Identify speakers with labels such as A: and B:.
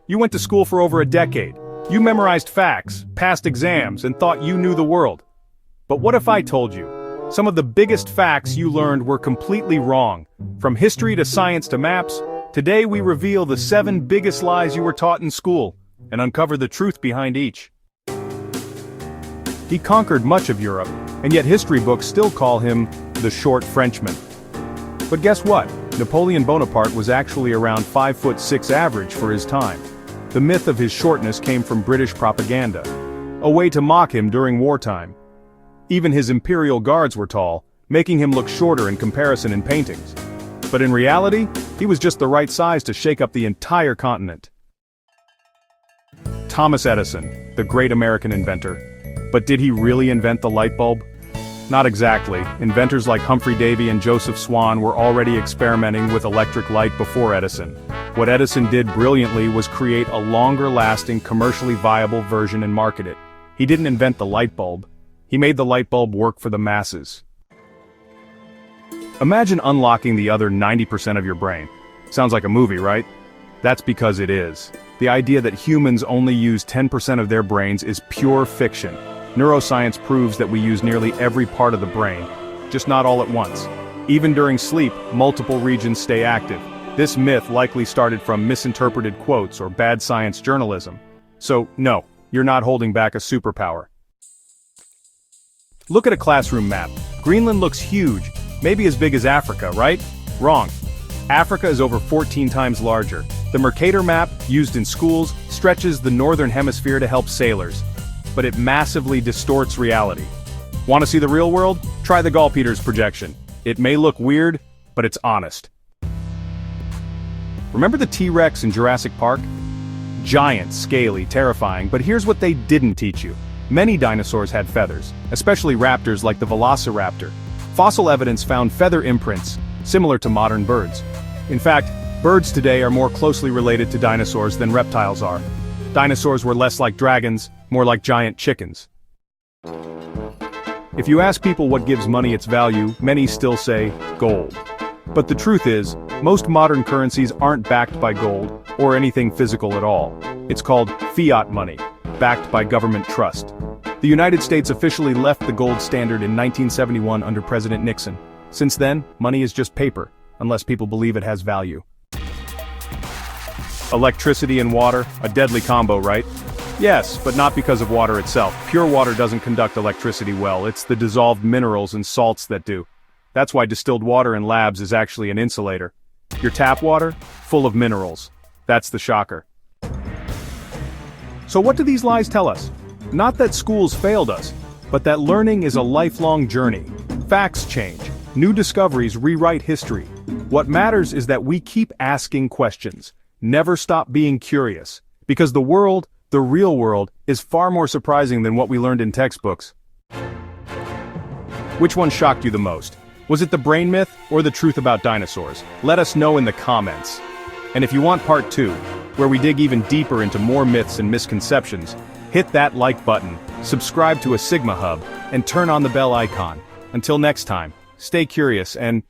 A: You went to school for over a decade. You memorized facts, passed exams, and thought you knew the world. But what if I told you? Some of the biggest facts you learned were completely wrong. From history to science to maps, today we reveal the 7 biggest lies you were taught in school, and uncover the truth behind each. He conquered much of Europe, and yet history books still call him the Short Frenchman. But guess what? Napoleon Bonaparte was actually around 5'6" average for his time. The myth of his shortness came from British propaganda, a way to mock him during wartime. Even his imperial guards were tall, making him look shorter in comparison in paintings. But in reality, he was just the right size to shake up the entire continent. Thomas Edison, the great American inventor. But did he really invent the light bulb? Not exactly. Inventors like Humphrey Davy and Joseph Swan were already experimenting with electric light before Edison. What Edison did brilliantly was create a longer-lasting, commercially viable version and market it. He didn't invent the light bulb. He made the light bulb work for the masses. Imagine unlocking the other 90% of your brain. Sounds like a movie, right? That's because it is. The idea that humans only use 10% of their brains is pure fiction. Neuroscience proves that we use nearly every part of the brain, just not all at once. Even during sleep, multiple regions stay active. This myth likely started from misinterpreted quotes or bad science journalism. So, no, you're not holding back a superpower. Look at a classroom map. Greenland looks huge, maybe as big as Africa, right? Wrong. Africa is over 14 times larger. The Mercator map, used in schools, stretches the northern hemisphere to help sailors. But it massively distorts reality. Want to see the real world? Try the Gall-Peters projection. It may look weird, but it's honest. Remember the T-Rex in Jurassic Park? Giant, scaly, terrifying, but here's what they didn't teach you. Many dinosaurs had feathers, especially raptors like the velociraptor. Fossil evidence found feather imprints, similar to modern birds. In fact, birds today are more closely related to dinosaurs than reptiles are. Dinosaurs were less like dragons, more like giant chickens. If you ask people what gives money its value, many still say gold. But the truth is, most modern currencies aren't backed by gold, or anything physical at all. It's called fiat money, backed by government trust. The United States officially left the gold standard in 1971 under President Nixon. Since then, money is just paper, unless people believe it has value. Electricity and water, a deadly combo, right? Yes, but not because of water itself. Pure water doesn't conduct electricity well, it's the dissolved minerals and salts that do. That's why distilled water in labs is actually an insulator. Your tap water? Full of minerals. That's the shocker. So what do these lies tell us? Not that schools failed us, but that learning is a lifelong journey. Facts change. New discoveries rewrite history. What matters is that we keep asking questions. Never stop being curious. Because the world, the real world, is far more surprising than what we learned in textbooks. Which one shocked you the most? Was it the brain myth or the truth about dinosaurs? Let us know in the comments. And if you want part 2, where we dig even deeper into more myths and misconceptions, hit that like button, subscribe to ASigmaHUB, and turn on the bell icon. Until next time, stay curious and